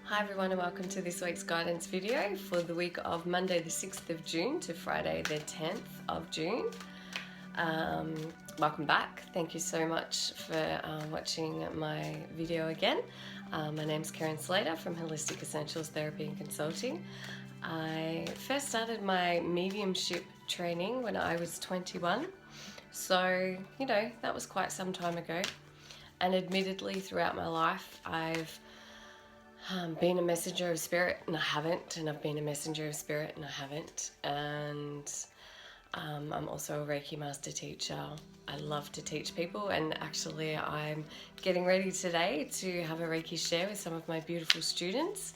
Hi everyone and welcome to this week's guidance video for the week of Monday the 6th of June to Friday the 10th of June. Welcome back. Thank you so much for watching my video again. My name's Kerryn from Holistic Essentials Therapy and Consulting. I first started my mediumship training when I was 21. So, that was quite some time ago. And admittedly, throughout my life, I've been a messenger of spirit and I haven't, and I've been a messenger of spirit and I haven't, and I'm also a Reiki master teacher. I love to teach people, and actually I'm getting ready today to have a Reiki share with some of my beautiful students,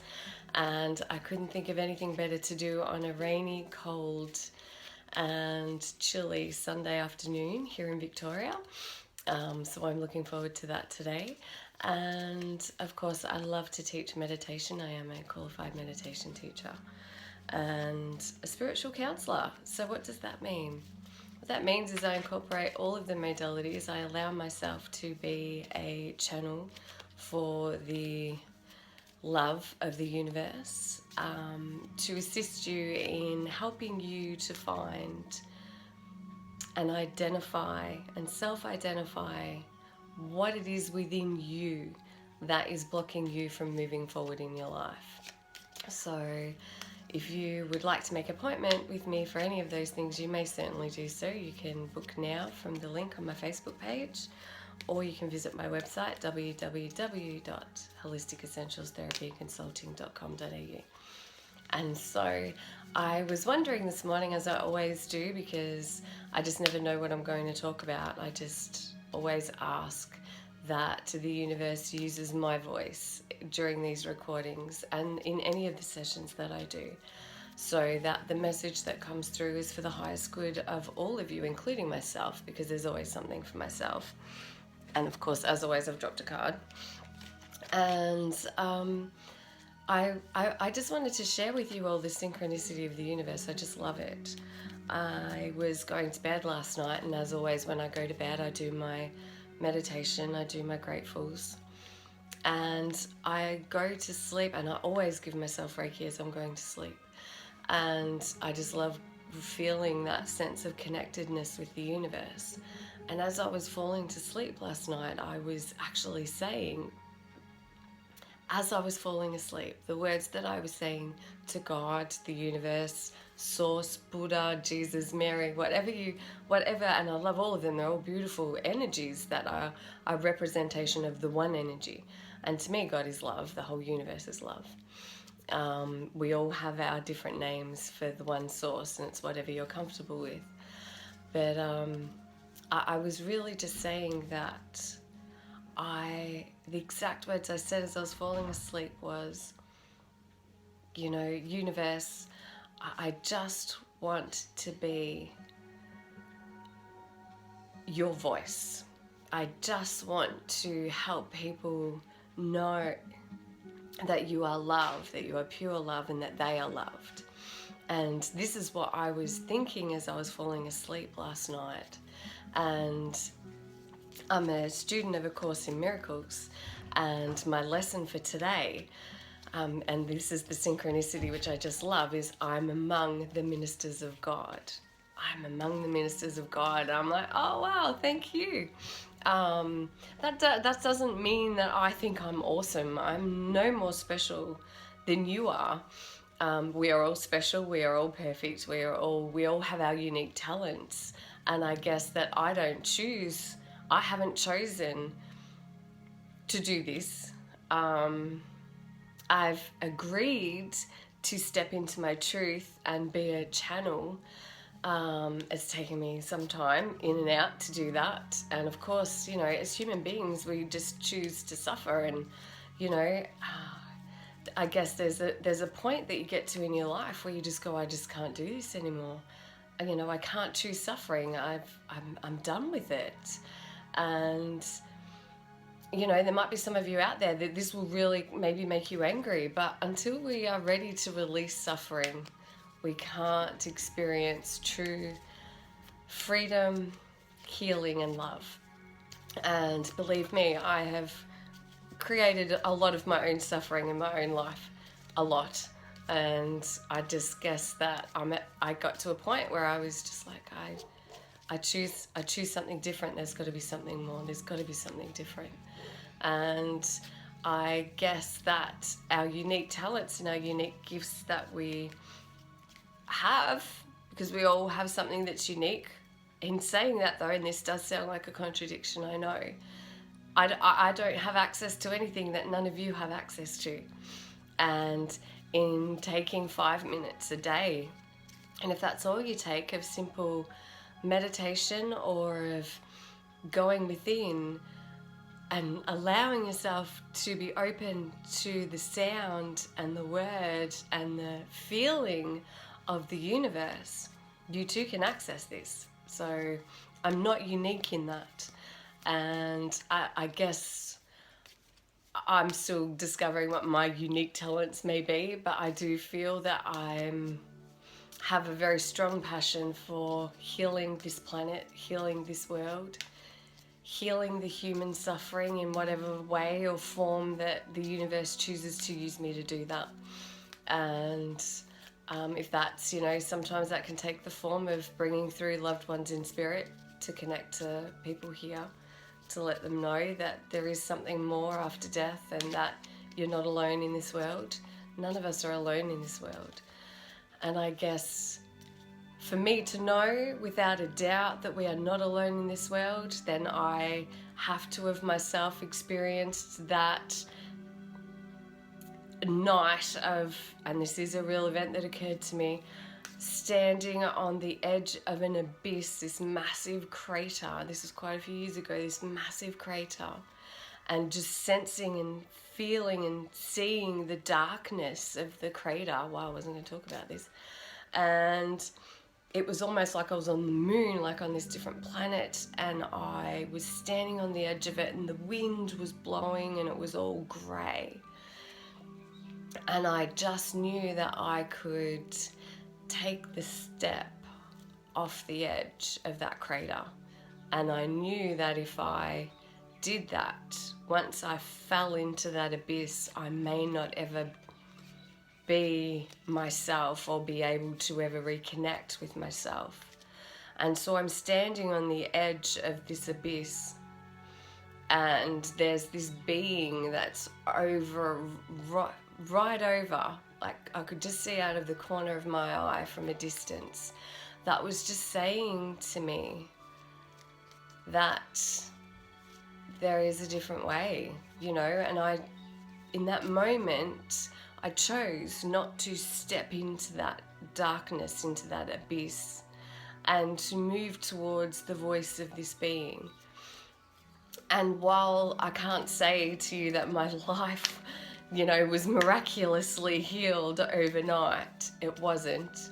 and I couldn't think of anything better to do on a rainy, cold and chilly Sunday afternoon here in Victoria. So I'm looking forward to that today. And of course, I love to teach meditation. I am a qualified meditation teacher and a spiritual counselor. So what does that mean? What that means is I incorporate all of the modalities. I allow myself to be a channel for the love of the universe, to assist you in helping you to find and identify and self-identify what it is within you that is blocking you from moving forward in your life. So if you would like to make an appointment with me for any of those things, you may certainly do so. You can book now from the link on my Facebook page, or you can visit my website www.holisticessentialstherapyconsulting.com.au. And so I was wondering this morning, as I always do, because I just never know what I'm going to talk about. I just always ask that the universe uses my voice during these recordings and in any of the sessions that I do, so that the message that comes through is for the highest good of all of you, including myself, because there's always something for myself. And of course, as always, I've dropped a card. And I just wanted to share with you all the synchronicity of the universe. I just love it. I was going to bed last night, and as always, when I go to bed, I do my meditation, I do my gratefuls, and I go to sleep, and I always give myself Reiki as I'm going to sleep. And I just love feeling that sense of connectedness with the universe. And as I was falling to sleep last night, I was actually saying, as I was falling asleep, the words that I was saying to God, the universe, Source, Buddha, Jesus, Mary, whatever, and I love all of them. They're all beautiful energies that are a representation of the one energy. And to me, God is love. The whole universe is love. We all have our different names for the one source, and it's whatever you're comfortable with. But I was really just saying that the exact words I said as I was falling asleep was, universe, I just want to be your voice. I just want to help people know that you are love, that you are pure love, and that they are loved. And this is what I was thinking as I was falling asleep last night. And I'm a student of A Course in Miracles, and my lesson for today, and this is the synchronicity which I just love, is I'm among the ministers of God. I'm among the ministers of God. I'm like, oh wow, thank you. That doesn't mean that I think I'm awesome. I'm no more special than you are. We are all special. We are all perfect. We all have our unique talents. And I guess that I haven't chosen to do this. I've agreed to step into my truth and be a channel. It's taken me some time in and out to do that. And of course, as human beings, we just choose to suffer. And, I guess there's a point that you get to in your life where you just go, I just can't do this anymore. I can't choose suffering. I'm done with it. And there might be some of you out there that this will really maybe make you angry, but until we are ready to release suffering, we can't experience true freedom, healing, and love. And believe me, I have created a lot of my own suffering in my own life, a lot. And I just guess that I got to a point where I was just like, I choose something different. There's got to be something more. There's got to be something different. And I guess that our unique talents and our unique gifts that we have, because we all have something that's unique. In saying that though, and this does sound like a contradiction, I know, I don't have access to anything that none of you have access to. And in taking 5 minutes a day, and if that's all you take, of simple meditation or of going within and allowing yourself to be open to the sound and the word and the feeling of the universe, you too can access this. So I'm not unique in that. And I guess I'm still discovering what my unique talents may be, but I do feel that have a very strong passion for healing this planet, healing this world, healing the human suffering in whatever way or form that the universe chooses to use me to do that. And if that's, sometimes that can take the form of bringing through loved ones in spirit to connect to people here, to let them know that there is something more after death and that you're not alone in this world. None of us are alone in this world. And I guess for me to know without a doubt that we are not alone in this world, then I have to have myself experienced that night of, and this is a real event that occurred to me, standing on the edge of an abyss, this massive crater. This was quite a few years ago, this massive crater, and just sensing and feeling and seeing the darkness of the crater. Wow, I wasn't going to talk about this. And it was almost like I was on the moon, like on this different planet, and I was standing on the edge of it, and the wind was blowing and it was all grey. And I just knew that I could take the step off the edge of that crater. And I knew that if I did that, once I fell into that abyss, I may not ever be myself or be able to ever reconnect with myself. And so I'm standing on the edge of this abyss, and there's this being that's right over, like I could just see out of the corner of my eye from a distance, that was just saying to me that there is a different way, and in that moment, I chose not to step into that darkness, into that abyss, and to move towards the voice of this being. And while I can't say to you that my life, was miraculously healed overnight, it wasn't.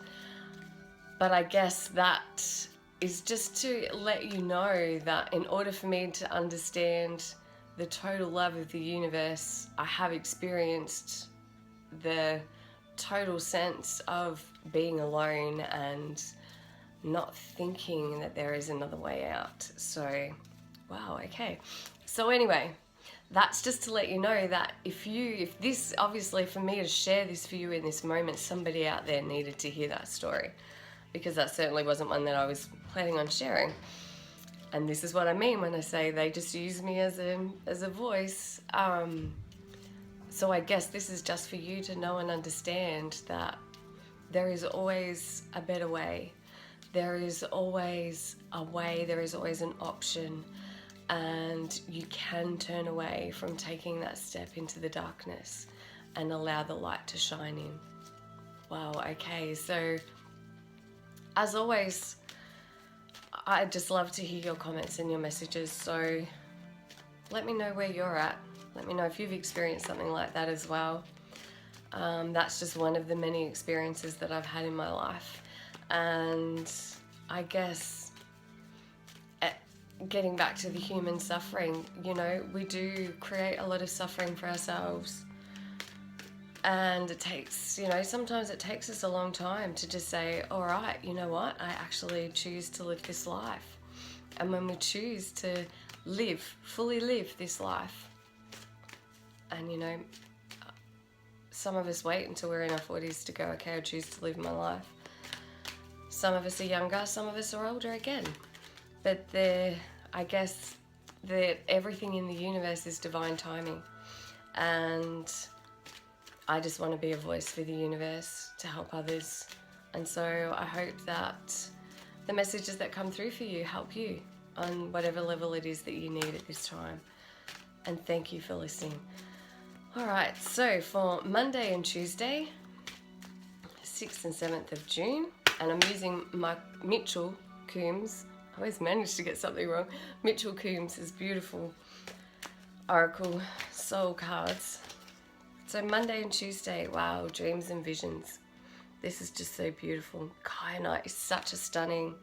But I guess that is just to let you know that in order for me to understand the total love of the universe, I have experienced the total sense of being alone and not thinking that there is another way out. So, wow, okay. So anyway, that's just to let you know that if this, obviously for me to share this for you in this moment, somebody out there needed to hear that story, because that certainly wasn't one that I was planning on sharing. And this is what I mean when I say they just use me as a voice. So I guess this is just for you to know and understand that there is always a better way. There is always a way, there is always an option, and you can turn away from taking that step into the darkness and allow the light to shine in. Wow, okay, so as always, I'd just love to hear your comments and your messages, so let me know where you're at. Let me know if you've experienced something like that as well. That's just one of the many experiences that I've had in my life. And I guess getting back to the human suffering, we do create a lot of suffering for ourselves. And it takes, sometimes it takes us a long time to just say, all right, you know what? I actually choose to live this life. And when we choose to fully live this life, And, you know, some of us wait until we're in our 40s to go, okay, I choose to live my life. Some of us are younger, some of us are older again. But I guess that everything in the universe is divine timing. And I just want to be a voice for the universe to help others. And so I hope that the messages that come through for you help you on whatever level it is that you need at this time. And thank you for listening. All right, so for Monday and Tuesday, 6th and 7th of June, and I'm using my Mitchell Coombs. I always manage to get something wrong. Mitchell Coombs' beautiful Oracle Soul cards. So Monday and Tuesday, wow, dreams and visions. This is just so beautiful. Kyanite is such a stunning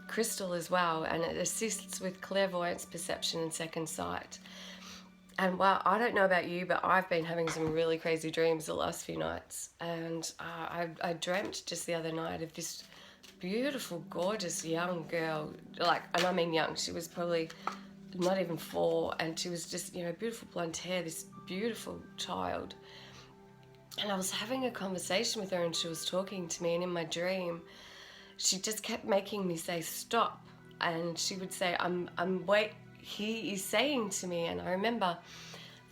crystal as well, and it assists with clairvoyance, perception, and second sight. And wow, I don't know about you, but I've been having some really crazy dreams the last few nights. And I dreamt just the other night of this beautiful, gorgeous young girl. Like, and I mean young, she was probably not even 4, and she was just, you know, beautiful blonde hair, this beautiful child. And I was having a conversation with her, and she was talking to me, and in my dream, she just kept making me say stop. And she would say, wait, he is saying to me. And I remember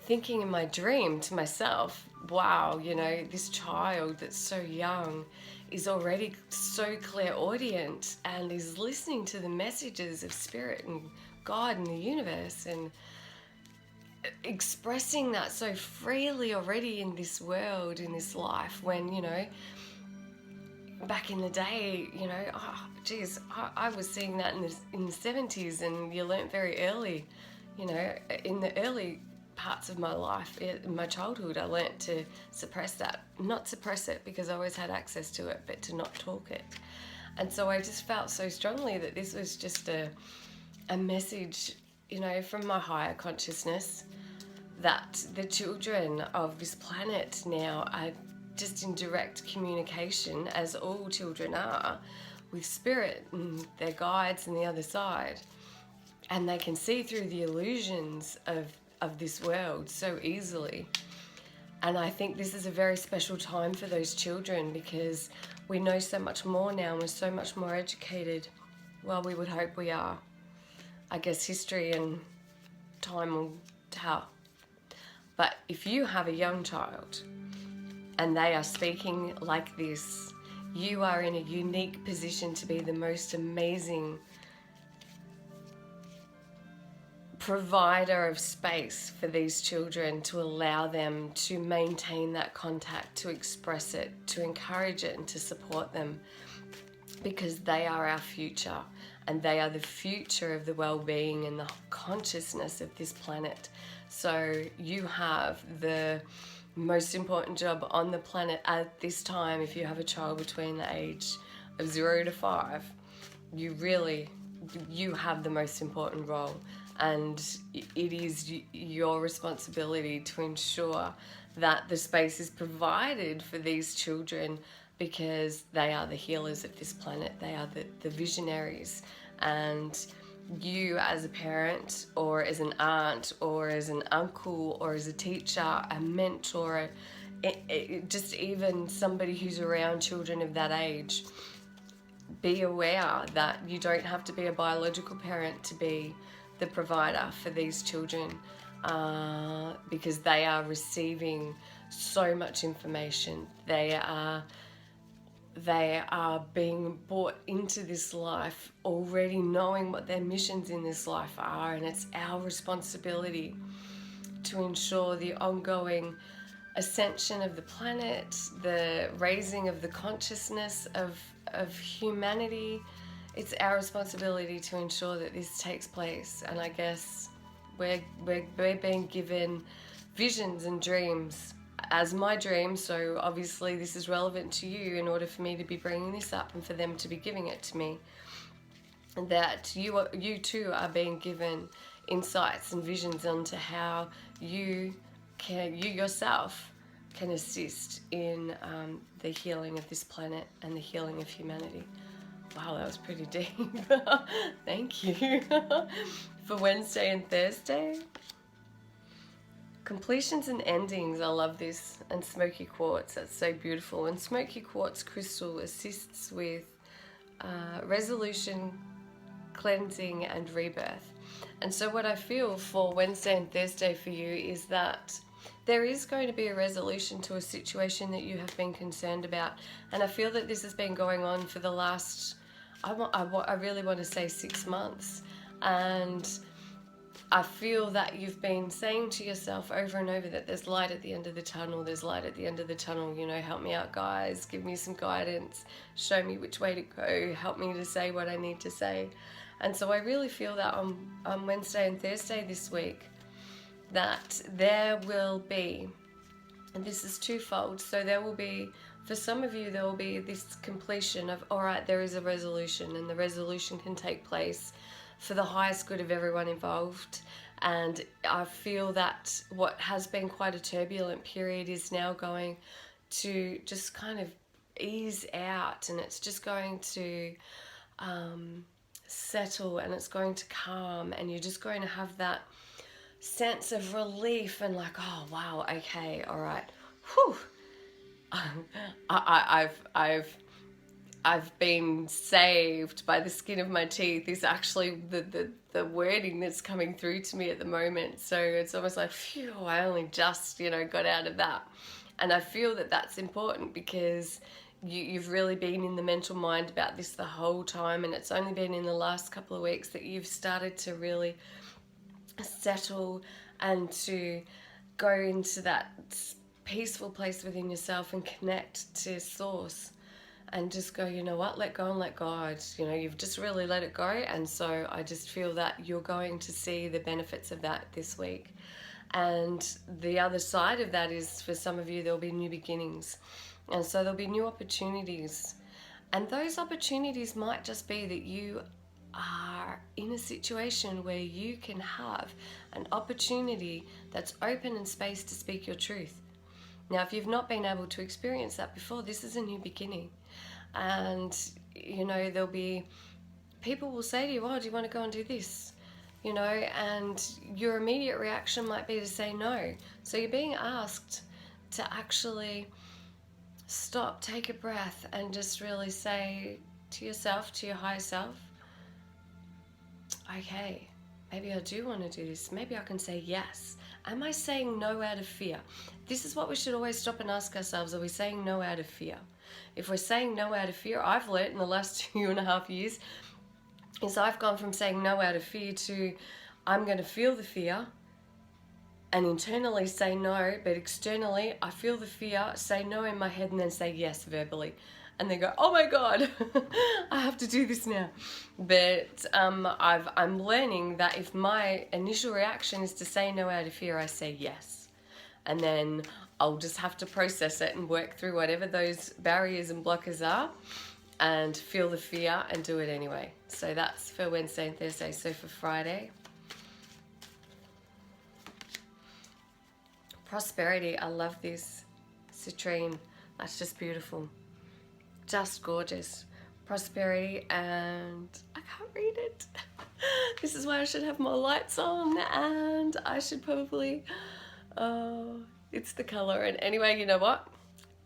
thinking in my dream to myself, wow, you know, this child that's so young is already so clairaudient and is listening to the messages of spirit and God and the universe, and expressing that so freely already in this world, in this life, when, you know, back in the day, you know, oh, geez, I was seeing that in the 70s, and you learnt very early, you know, in the early parts of my life, in my childhood, I learnt to suppress that. Not suppress it because I always had access to it, but to not talk it. And so I just felt so strongly that this was just a message, you know, from my higher consciousness, that the children of this planet now are just in direct communication, as all children are, with spirit and their guides and the other side. And they can see through the illusions of this world so easily. And I think this is a very special time for those children, because we know so much more now, and we're so much more educated. Well, we would hope we are. I guess history and time will tell. But if you have a young child and they are speaking like this, you are in a unique position to be the most amazing provider of space for these children, to allow them to maintain that contact, to express it, to encourage it, and to support them, because they are our future, and they are the future of the well-being and the consciousness of this planet. So you have the most important job on the planet at this time. If you have a child between the age of 0 to 5, you have the most important role, and it is your responsibility to ensure that the space is provided for these children, because they are the healers of this planet. They are the visionaries. And you as a parent, or as an aunt, or as an uncle, or as a teacher, a mentor, just even somebody who's around children of that age, be aware that you don't have to be a biological parent to be the provider for these children, because they are receiving so much information. They are being brought into this life already knowing what their missions in this life are, and it's our responsibility to ensure the ongoing ascension of the planet, the raising of the consciousness of humanity. It's our responsibility to ensure that this takes place. And I guess we're being given visions and dreams as my dream, so obviously this is relevant to you in order for me to be bringing this up and for them to be giving it to me. That you too are being given insights and visions onto how you yourself can assist in the healing of this planet and the healing of humanity. Wow, that was pretty deep. Thank you. For Wednesday and Thursday, Completions and endings, I love this. And smoky quartz, that's so beautiful. And smoky quartz crystal assists with resolution, cleansing and rebirth. And so what I feel for Wednesday and Thursday for you is that there is going to be a resolution to a situation that you have been concerned about. And I feel that this has been going on for the last, I really want to say 6 months. And I feel that you've been saying to yourself over and over that there's light at the end of the tunnel, there's light at the end of the tunnel, you know, help me out guys, give me some guidance, show me which way to go, help me to say what I need to say. And so I really feel that on Wednesday and Thursday this week, that there will be, and this is twofold, so there will be, for some of you, there will be this completion of, all right, there is a resolution, and the resolution can take place for the highest good of everyone involved. And I feel that what has been quite a turbulent period is now going to just kind of ease out, and it's just going to settle, and it's going to calm, and you're just going to have that sense of relief and like, oh wow, okay, all right, whew. I've been saved by the skin of my teeth is actually the wording that's coming through to me at the moment. So it's almost like, phew, I only just, you know, got out of that. And I feel that that's important because you've really been in the mental mind about this the whole time, and it's only been in the last couple of weeks that you've started to really settle and to go into that peaceful place within yourself and connect to source and just go, you know what, let go and let God. You know, you've just really let it go. And so I just feel that you're going to see the benefits of that this week. And the other side of that is, for some of you, there'll be new beginnings. And so there'll be new opportunities. And those opportunities might just be that you are in a situation where you can have an opportunity that's open and space to speak your truth. Now, if you've not been able to experience that before, this is a new beginning. And, you know, there'll be, people will say to you, oh, do you want to go and do this? You know, and your immediate reaction might be to say no. So you're being asked to actually stop, take a breath, and just really say to yourself, to your higher self, okay, maybe I do want to do this. Maybe I can say yes. Am I saying no out of fear? This is what we should always stop and ask ourselves. Are we saying no out of fear? If we're saying no out of fear, I've learnt in the last 2.5 years, is I've gone from saying no out of fear to I'm going to feel the fear and internally say no, but externally I feel the fear, say no in my head, and then say yes verbally. And they go, oh my God, I have to do this now. But I'm learning that if my initial reaction is to say no out of fear, I say yes. And then I'll just have to process it and work through whatever those barriers and blockers are and feel the fear and do it anyway. So that's for Wednesday and Thursday. So for Friday, prosperity, I love this. Citrine, that's just beautiful. Just gorgeous. Prosperity, and I can't read it. This is why I should have more lights on, and I should probably, it's the color. And anyway, you know what?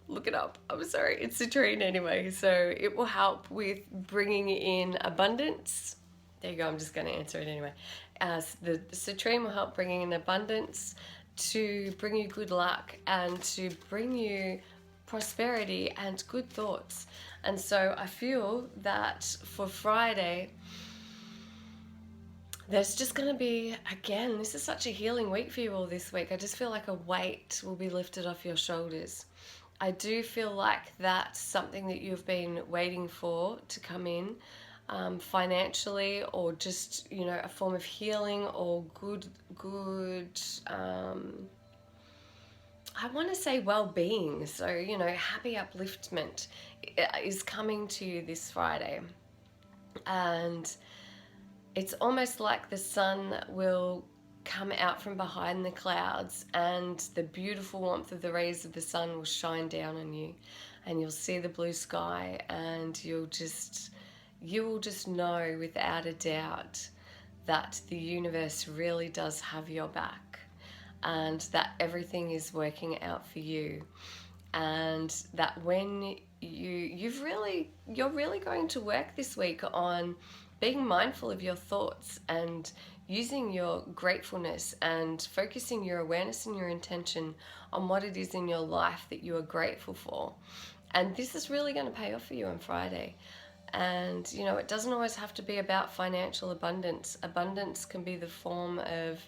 Look it up. I'm sorry. It's citrine anyway. So it will help with bringing in abundance. There you go. I'm just going to answer it anyway. The citrine will help bringing in abundance, to bring you good luck, and to bring you prosperity and good thoughts. And so I feel that for Friday, there's just going to be, again, this is such a healing week for you all this week. I just feel like a weight will be lifted off your shoulders. I do feel like that's something that you've been waiting for to come in, financially, or just, you know, a form of healing or good I want to say well-being. So, you know, happy upliftment is coming to you this Friday. And it's almost like the sun will come out from behind the clouds, and the beautiful warmth of the rays of the sun will shine down on you, and you'll see the blue sky, and you will just know without a doubt that the universe really does have your back. and that everything is working out for you, and that when you're really going to work this week on being mindful of your thoughts and using your gratefulness and focusing your awareness and your intention on what it is in your life that you are grateful for. And this is really going to pay off for you on Friday. And you know, it doesn't always have to be about financial abundance. Abundance can be the form of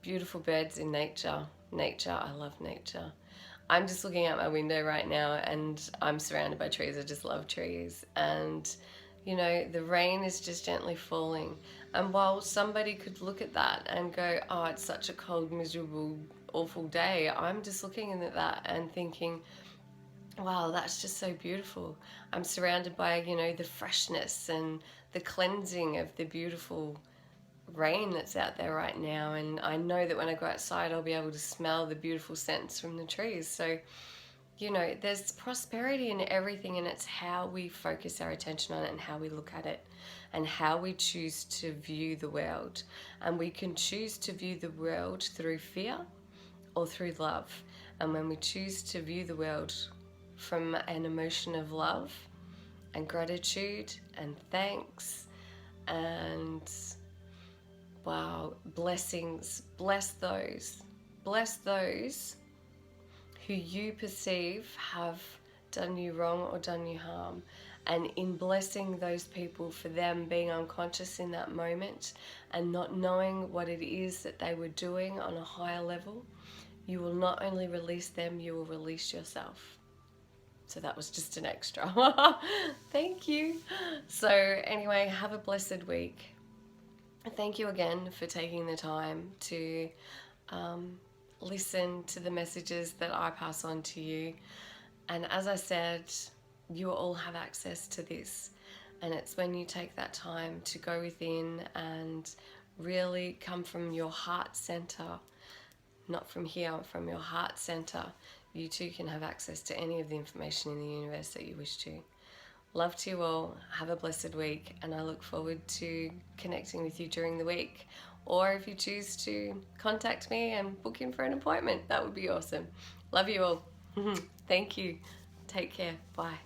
beautiful birds in nature. I love nature. I'm just looking out my window right now and I'm surrounded by trees. I just love trees. And you know, the rain is just gently falling. And while somebody could look at that and go, oh, it's such a cold, miserable, awful day, I'm just looking at that and thinking, wow, that's just so beautiful. I'm surrounded by, you know, the freshness and the cleansing of the beautiful rain that's out there right now. And I know that when I go outside, I'll be able to smell the beautiful scents from the trees. So, you know, there's prosperity in everything, and it's how we focus our attention on it and how we look at it and how we choose to view the world. And we can choose to view the world through fear or through love. And when we choose to view the world from an emotion of love and gratitude and thanks and wow, blessings, bless those who you perceive have done you wrong or done you harm. And in blessing those people for them being unconscious in that moment and not knowing what it is that they were doing on a higher level, you will not only release them, you will release yourself. So that was just an extra. Thank you. So anyway, have a blessed week. Thank you again for taking the time to listen to the messages that I pass on to you. And as I said, you all have access to this. And it's when you take that time to go within and really come from your heart center, not from here, from your heart center, you too can have access to any of the information in the universe that you wish to. Love to you all. Have a blessed week, and I look forward to connecting with you during the week. Or if you choose to contact me and book in for an appointment, that would be awesome. Love you all. Thank you. Take care. Bye.